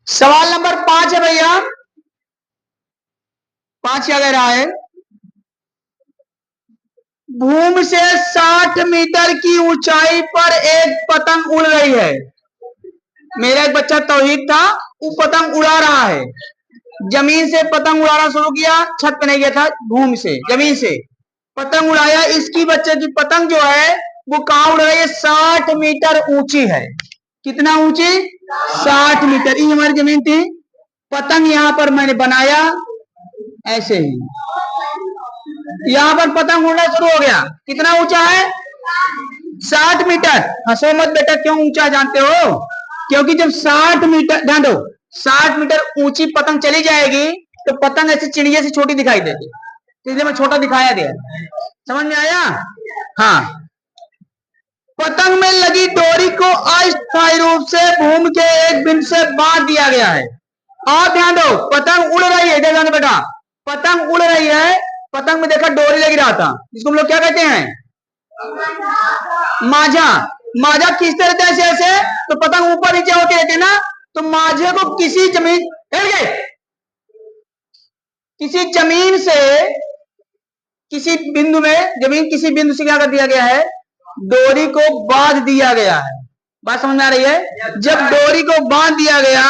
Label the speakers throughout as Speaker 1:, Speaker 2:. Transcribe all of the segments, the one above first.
Speaker 1: सवाल नंबर 5 है भैया। 5 क्या कह रहा है? भूमि से 60 मीटर की ऊंचाई पर एक पतंग उड़ रही है। मेरा एक बच्चा तौहीद था, वो पतंग उड़ा रहा है। जमीन से पतंग उड़ाना शुरू किया, छत पे नहीं गया था, भूमि से जमीन से पतंग उड़ाया। इसकी बच्चे की पतंग जो है वो कहां उड़ रही है? 60 मीटर ऊंची है। कितना ऊंची? 60 मीटर। ये हमारी जमीन थी, पतंग यहां पर मैंने बनाया ऐसे ही, यहां पर पतंग उड़ना शुरू हो गया। कितना ऊंचा है? 60 मीटर। हंसो मत बेटा, क्यों ऊंचा जानते हो? क्योंकि जब 60 मीटर, ध्यान दो, 60 मीटर ऊंची पतंग चली जाएगी तो पतंग ऐसे चिड़िया से छोटी दिखाई देगी, इसलिए मैं छोटा दिखाया गया। समझ में आया? हाँ। पतंग में लगी डोरी को अस्थायी रूप से भूमि के एक बिंदु से बांध दिया गया है। और ध्यान दो, पतंग उड़ रही है, ध्यान दो बेटा, पतंग उड़ रही है। पतंग में देखा डोरी लगी रहा था, जिसको हम लोग क्या कहते हैं? माझा। माझा खींचते रहते हैं ऐसे ऐसे, तो पतंग ऊपर नीचे होती रहती है ना। तो माझे को किसी जमीन किसी जमीन से, किसी बिंदु में, जमीन किसी बिंदु से क्या कर दिया गया है? डोरी को बांध दिया गया है। बात समझ में आ रही है? जब डोरी को बांध दिया गया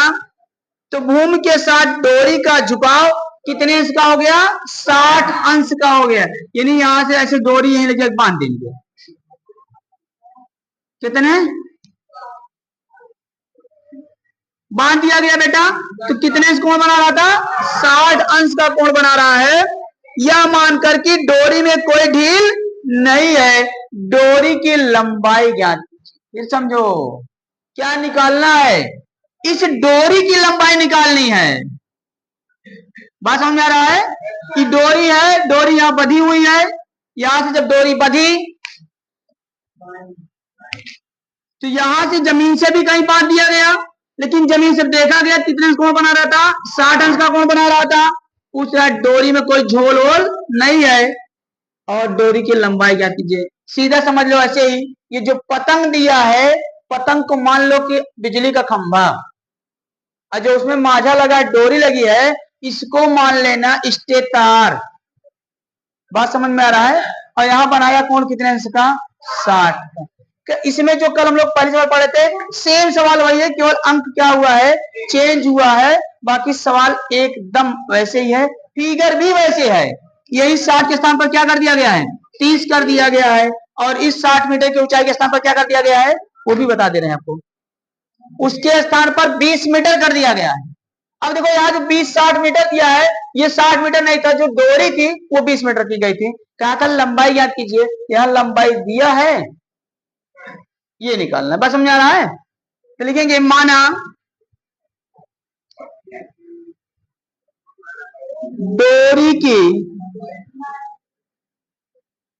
Speaker 1: तो भूमि के साथ डोरी का झुकाव कितने अंश का हो गया? 60 अंश का हो गया। यानी यहां से ऐसे डोरी यहीं लेके बांध देंगे। कितने बांध दिया गया बेटा? तो कितने अंश कोण बना रहा था? 60 अंश का कोण बना रहा है। यह मानकर कि डोरी में कोई ढील नहीं है। डोरी की लंबाई ज्ञात। फिर समझो क्या निकालना है? इस डोरी की लंबाई निकालनी है। बात समझ में आ रहा है? कि डोरी है, डोरी यहां बंधी हुई है, यहां से जब डोरी बंधी तो यहां से जमीन से भी कहीं बांध दिया गया, लेकिन जमीन से देखा गया कितने अंश कोण बना रहा था? 60 अंश का कोण बना रहा था। उस डोरी में कोई झोल वोल नहीं है। और डोरी की लंबाई क्या कीजिए, सीधा समझ लो ऐसे ही। ये जो पतंग दिया है, पतंग को मान लो कि बिजली का खंभा, और जो उसमें माझा लगा है, डोरी लगी है, इसको मान लेना स्टेटर। बात समझ में आ रहा है? और यहां बनाया कोण कितने अंश का? 60। इसमें जो कल हम लोग पहले सवाल पढ़े थे, सेम सवाल वही है, केवल अंक क्या हुआ है? चेंज हुआ है। बाकी सवाल एकदम वैसे ही है, फिगर भी वैसे है। यही 60 के स्थान पर क्या कर दिया गया है? 30 कर दिया गया है। और इस 60 मीटर की ऊंचाई के स्थान पर क्या कर दिया गया है? वो भी बता दे रहे हैं आपको। उसके स्थान पर 20 मीटर कर दिया गया है। अब देखो यहाँ जो 20-60 मीटर दिया है, ये 60 मीटर नहीं था, जो डोरी थी वो 20 मीटर की गई थी। कहा था लंबाई याद कीजिए, यहाँ लंबाई दिया है, ये निकालना। बस समझ आ रहा है? तो लिखेंगे माना डोरी की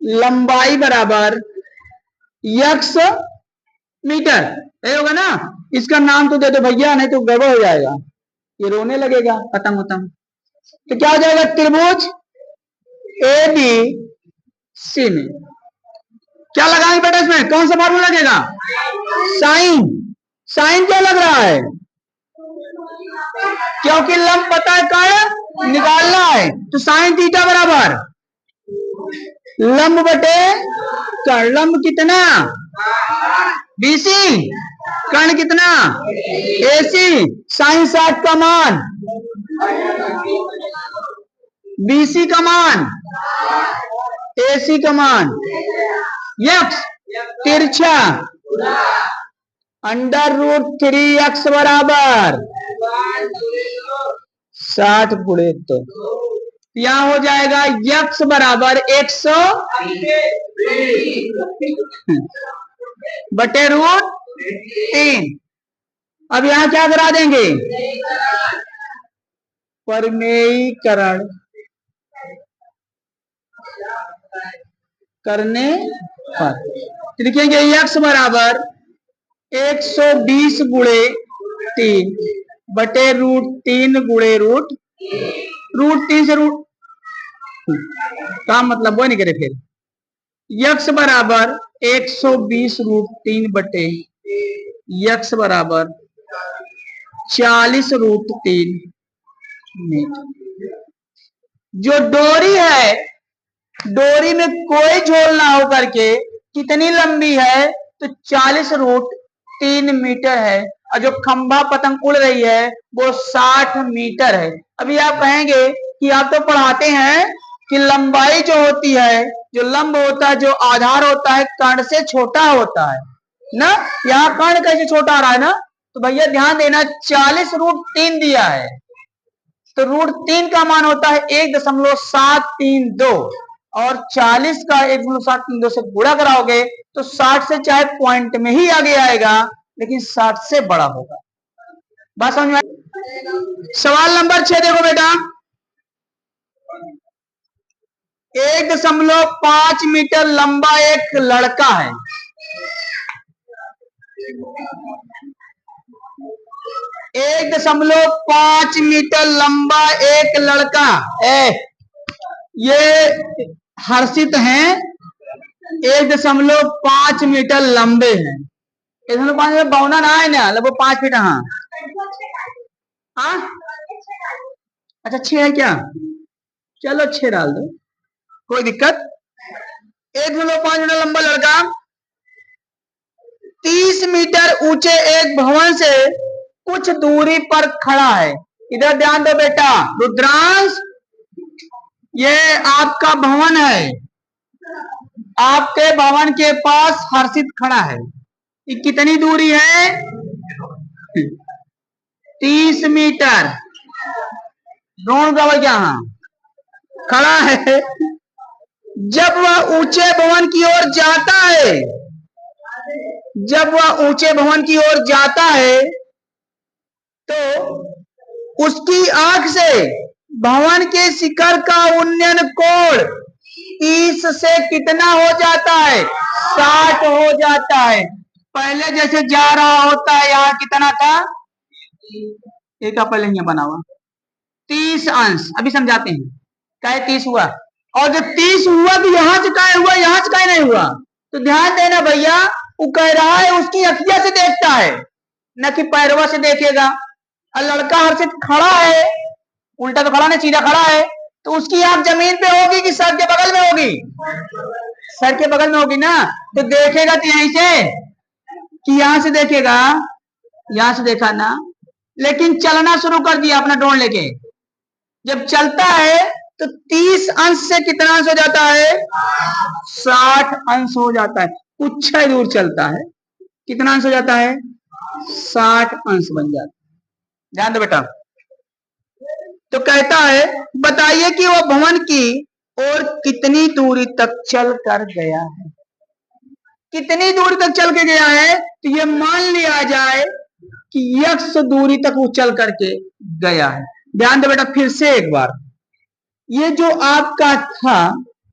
Speaker 1: लंबाई बराबर x मीटर। यही होगा ना? इसका नाम तो दे दो भैया, नहीं तो गड़बड़ हो जाएगा, ये रोने लगेगा पतंग उतंग। तो क्या हो जाएगा? त्रिभुज ए बी सी में क्या लगाएंगे बेटा? इसमें कौन सा फॉर्मूला लगेगा? साइन। साइन क्या लग रहा है? क्योंकि लंब पता है कण निकालना है, तो साइन थीटा बराबर लंब बटे कण। लंब कितना? बीसी। कण कितना? एसी। साइन 60 का मान, बीसी का मान, एसी का मान, यक्स तिरछा √3x बराबर 60 गुणे तो यहां हो जाएगा यक्स बराबर 100 बटे √3। अब यहां क्या करा देंगे? परिमेयीकरण करने पर लिखेंगे यक्स बराबर 120 गुणे 3 बटे √3 गुणे √3 से काम मतलब वो नहीं करे। फिर यक्स बराबर 120 √3 बटे यक्स बराबर 40√3 मीटर। जो डोरी है, डोरी में कोई झोल ना हो करके कितनी लंबी है, तो 40√3 मीटर है। और जो खंभा पतंग उड़ रही है वो 60 मीटर है। अभी आप कहेंगे कि आप तो पढ़ाते हैं कि लंबाई जो होती है, जो लंब होता है, जो आधार होता है, कर्ण से छोटा होता है ना। यहाँ कर्ण कैसे छोटा आ रहा है ना, तो भैया ध्यान देना, 40√3 दिया है, तो √3 का मान होता है 1.732 और 40 का 1.732 से गुणा कराओगे तो 60 से चाहे पॉइंट में ही आगे आएगा, लेकिन 60 से बड़ा होगा। बात समझ में आई? सवाल नंबर 6 देखो बेटा, 1.5 मीटर लंबा एक लड़का है। 1.5 मीटर लंबा एक लड़का, ये हर्षित हैं, 1.5 मीटर लंबे हैं। 1.5 मीटर बौना ना है ना, लगभग 5 फीट। हाँ हाँ, अच्छा 6 है क्या, चलो 6 डाल दो, कोई दिक्कत। 1.5 मीटर लंबा लड़का 30 मीटर ऊंचे एक भवन से कुछ दूरी पर खड़ा है। इधर ध्यान दो बेटा, रुद्रांश, ये आपका भवन है, आपके भवन के पास हर्षित खड़ा है। ये कितनी दूरी है, 30 मीटर। ड्रोन बराबर क्या खड़ा है। जब वह ऊंचे भवन की ओर जाता है, जब वह ऊंचे भवन की ओर जाता है तो उसकी आंख से भवन के शिखर का उन्नयन कोण 30 से कितना हो जाता है, 60 हो जाता है। पहले जैसे जा रहा होता है, यहाँ कितना था, एक पहले यहाँ बना हुआ 30 अंश। अभी समझाते हैं क्या 30 हुआ, और जो 30 हुआ तो यहां से क्या हुआ, यहां से क्या नहीं हुआ। तो ध्यान देना भैया, वो कह रहा है उसकी अखिया से देखता है, न कि पैरवा से देखेगा। और लड़का हर्षित खड़ा है, उल्टा तो खड़ा नहीं, सीधा खड़ा है, तो उसकी आंख जमीन पे होगी कि सर के बगल में होगी, सर के बगल में होगी ना। तो देखेगा तो यहीं से कि यहां से देखेगा, यहां से देखा ना, लेकिन चलना शुरू कर दिया अपना ड्रोन लेके। जब चलता है तो 30 अंश से कितना अंश हो जाता है, 60 अंश हो जाता है। कुछ ही दूर चलता है, कितना अंश हो जाता है, 60 अंश बन जाता है। ध्यान दो बेटा, तो कहता है बताइए कि वह भवन की और कितनी दूरी तक चल कर गया है। कितनी दूरी तक चल के गया है, तो ये मान लिया जाए कि x दूरी तक वो चल करके गया है। ध्यान दो बेटा, फिर से एक बार, ये जो आपका था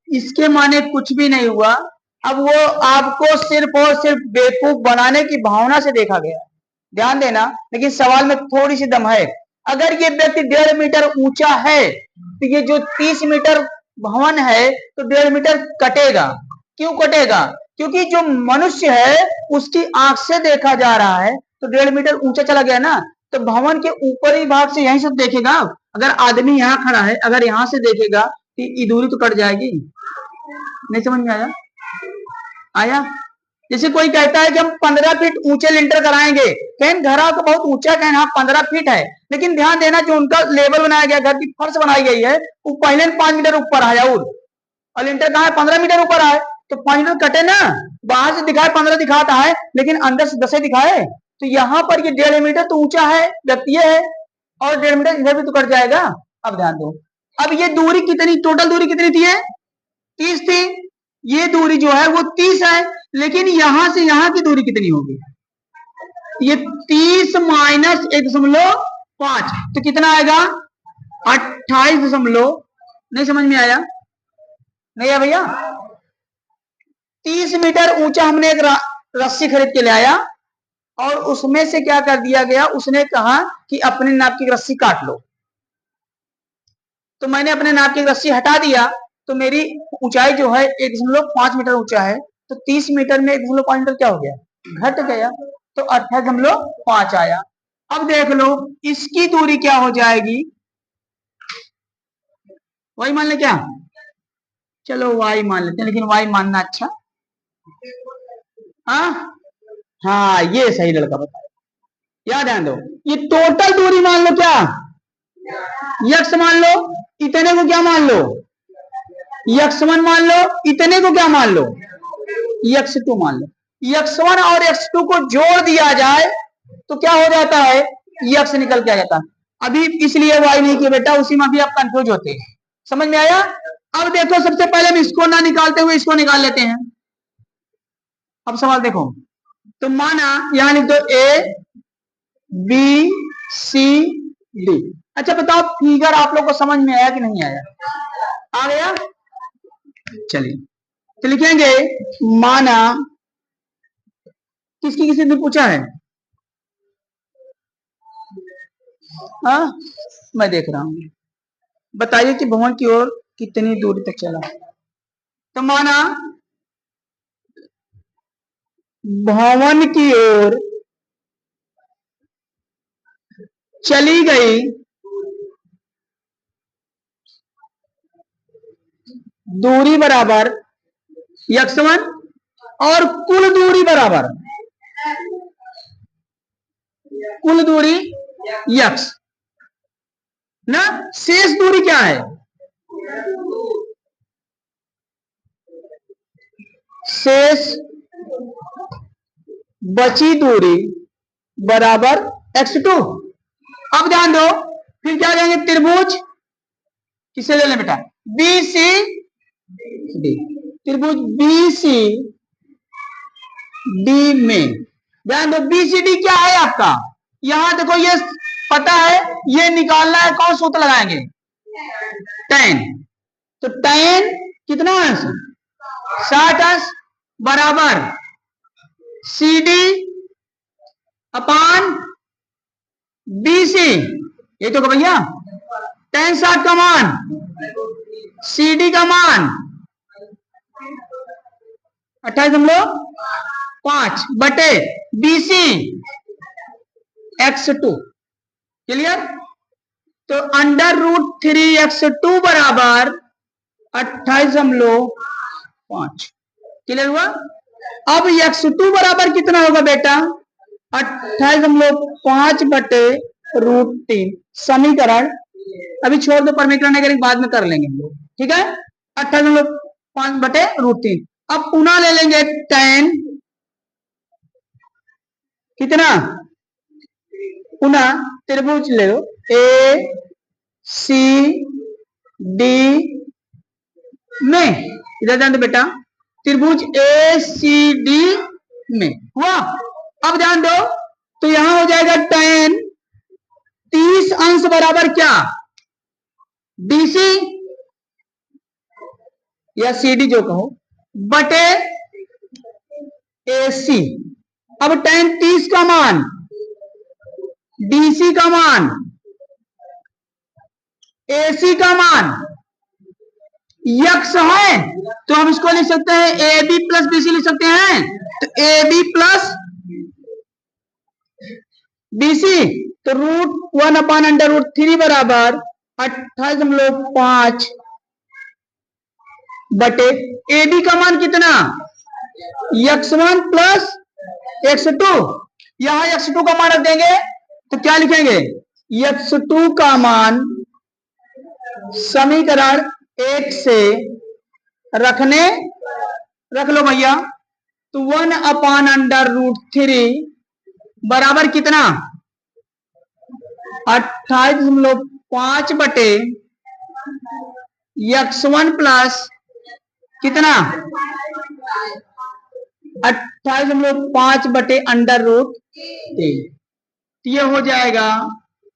Speaker 1: इसके माने कुछ भी नहीं हुआ। अब वो आपको सिर्फ और सिर्फ बेवकूफ बनाने की भावना से देखा गया। ध्यान देना, लेकिन सवाल में थोड़ी सी दम है। अगर ये व्यक्ति 1.5 मीटर ऊंचा है तो ये जो 30 मीटर भवन है तो 1.5 मीटर कटेगा। क्यों कटेगा, क्योंकि जो मनुष्य है उसकी आंख से देखा जा रहा है, तो 1.5 मीटर ऊंचा चला गया ना, तो भवन के ऊपरी भाग से यहीं से देखेगा। अगर आदमी यहाँ खड़ा है, अगर यहाँ से देखेगा तो ये दूरी तो कट जाएगी। नहीं समझ में आया, आया? जैसे कोई कहता है कि हम 15 फीट ऊंचे लिंटर कराएंगे, कहें घर आपका बहुत ऊंचा, कहें हाँ 15 फीट है, लेकिन ध्यान देना जो उनका लेवल बनाया गया, घर की फर्श बनाई गई है, वो पहले 5 मीटर ऊपर है और लिंटर कहाँ है, 15 मीटर ऊपर है, तो 5 मीटर कटे ना। बाहर से दिखाए 15 दिखाता है, लेकिन अंदर से 10 दिखाए, तो यहाँ पर ये 1.5 मीटर तो ऊंचा है, व्यक्ति है, और 1.5 मीटर इधर भी तो कट जाएगा। अब ध्यान दो, अब ये दूरी कितनी, टोटल दूरी कितनी थी, 30 थी। ये दूरी जो है वो 30 है, लेकिन यहां से यहां की दूरी कितनी होगी, ये 30 माइनस 1.5, तो कितना आएगा, 28 नहीं समझ में आया, नहीं है भैया। 30 मीटर ऊंचा हमने एक रस्सी खरीद के ले आया और उसमें से क्या कर दिया गया, उसने कहा कि अपने नाप की रस्सी काट लो, तो मैंने अपने नाप की रस्सी हटा दिया, तो मेरी ऊंचाई जो है 1.5 मीटर ऊंचा है, तो 30 मीटर में 1.5 मीटर क्या हो गया, घट गया, तो 28.5 आया। अब देख लो इसकी दूरी क्या हो जाएगी, वही मान ले क्या, चलो y मान लेते हैं, लेकिन y मानना अच्छा। हाँ ये सही लड़का बताया, याद ध्यान दो, ये टोटल दूरी मान लो क्या, यक्स मान लो, इतने को क्या मान लो, x1 मान लो, इतने को क्या मान लो, x2 मान लो। x1 और x2 को जोड़ दिया जाए तो क्या हो जाता है, x निकल के आ जाता है। अभी इसलिए y नहीं किया बेटा, उसी में अभी आप कंफ्यूज होते हैं, समझ में आया। अब देखो सबसे पहले हम इसको ना निकालते हुए इसको निकाल लेते हैं। अब सवाल देखो, तो माना यहां लिख दो a b c d। अच्छा बताओ फिगर आप लोग को समझ में आया कि नहीं आया, आ गया। चलिए तो लिखेंगे, माना किसी ने पूछा है, मैं देख रहा हूं, बताइए कि भवन की ओर कितनी दूरी तक चला। तो माना भवन की ओर चली गई दूरी बराबर x1 और कुल दूरी बराबर कुल दूरी x ना, शेष दूरी क्या है, शेष बची दूरी बराबर x2। अब ध्यान दो, फिर क्या करेंगे, त्रिभुज किसे ले लें बेटा, BC D, त्रिभुज BC D में ध्यान दो, BCD क्या है आपका, यहां देखो ये पता है, ये निकालना है, कौन सूत्र लगाएंगे, tan। तो tan कितना अंश, 60 अंश बराबर CD अपान BC, ये तो भैया tan 60 का मान, CD का मान 28.5 बटे BC x2, क्लियर। तो √3x2 बराबर 28.5, क्लियर हुआ। अब x2 बराबर कितना होगा बेटा, 28.5 बटे √3, समीकरण अभी छोड़ दो, समीकरण अगर बाद में कर लेंगे हम लोग, ठीक है। 28.5 बटे √3। अब पुनः ले लेंगे tan कितना, पुनः त्रिभुज ले लो ए सी डी में, इधर ध्यान दो बेटा, त्रिभुज ए सी डी में हुआ। अब ध्यान दो, तो यहां हो जाएगा tan 30 अंश बराबर क्या, BC या CD जो कहो बटे AC। अब tan 30 का मान, DC का मान, AC का मान x है, तो हम इसको लिख सकते हैं AB प्लस BC लिख सकते हैं। तो AB प्लस BC, तो √1/√3 बराबर 28.5 बटे AB का मान कितना, x1 प्लस x2, यहां x2 का मान रख देंगे, तो क्या लिखेंगे, x2 का मान समीकरण 1 से रख लो भैया, तो 1/√3 बराबर कितना, 28.5 बटे x1 प्लस कितना, 28.5 बटे √3, ये हो जाएगा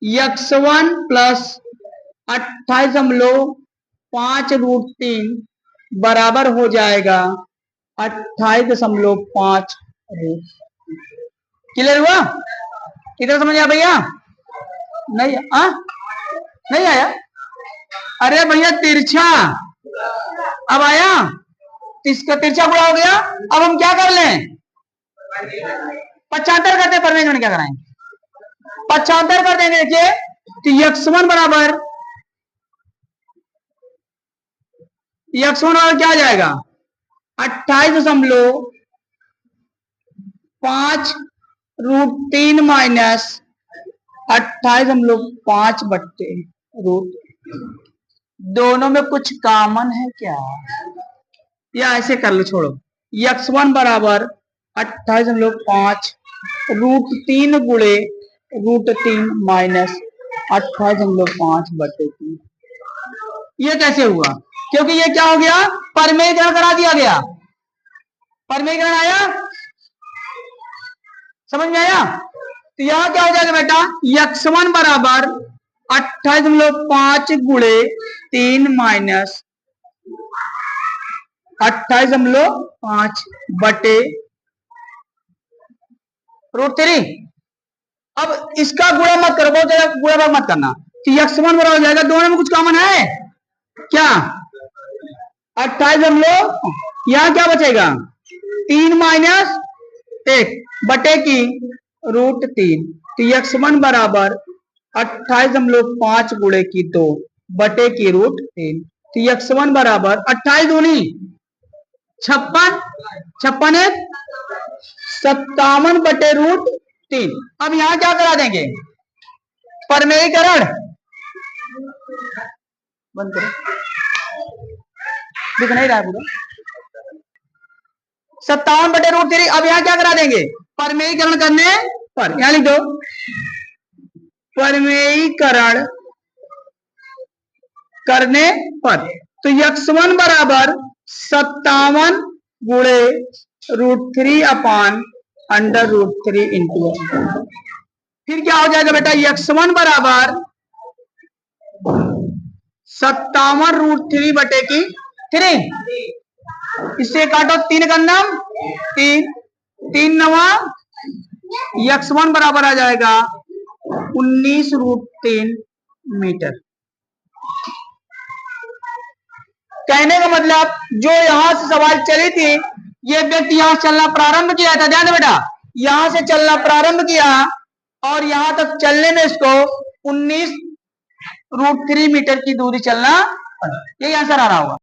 Speaker 1: x1 प्लस 28.5 √3 बराबर हो जाएगा 28.5। क्लियर हुआ, किधर समझ आया भैया, नहीं नहीं आया, अरे भैया तिरछा अब आया, इसका तिरछा पूरा हो गया। अब हम क्या कर लें, 75 करते, परमेश में क्या कराएंगे, पक्षांतर कर देंगे। देखिए तो x1 बराबर क्या आ जाएगा 28.5 √3 माइनस 28.5/√। दोनों में कुछ कॉमन है क्या, या ऐसे कर लो, छोड़ो। x1 बराबर 28.5 √3 गुणे √3 माइनस 28.5/3। ये कैसे हुआ, क्योंकि ये क्या हो गया, परमेयीकरण करा दिया गया। परमेयीकरण आया, समझ में आया। तो यहां क्या हो जाएगा बेटा, x1 बराबर 28.5 गुणे 3 माइनस 28.5/√3। अब इसका गुणा मत करो, बहुत ज्यादा गुणा मत करना। तो x1 बराबर हो जाएगा, दोनों में कुछ कॉमन है क्या, 28, यहां क्या बचेगा 3 माइनस 1 बटे की √3। तो x1 बराबर 28.5 गुणे की 2 बटे की √3। तो x1 बराबर 28 दूनी 56, 56 57 बटे √3। अब यहां क्या करा देंगे, परमेयीकरण बंद करो, दिख नहीं रहा है पूरा। 57 बटे √3। अब यहां क्या करा देंगे, परमेयीकरण करने पर, यहां लिख दो परमेयीकरण करने पर। तो x1 बराबर 57 गुणे √3/√3 इंटू। फिर क्या हो जाएगा बेटा, x1 बराबर 57 √3 बटे की 3। इससे काटो, 3 का नाम 3, 3 नवा, x1 बराबर आ जाएगा 19√3 मीटर। कहने का मतलब जो यहां से सवाल चली थी, ये व्यक्ति यहां चलना प्रारंभ किया था, ध्यान दो बेटा, यहां से चलना प्रारंभ किया और यहां तक चलने में इसको 19√3 मीटर की दूरी चलना, यही आंसर आ रहा होगा।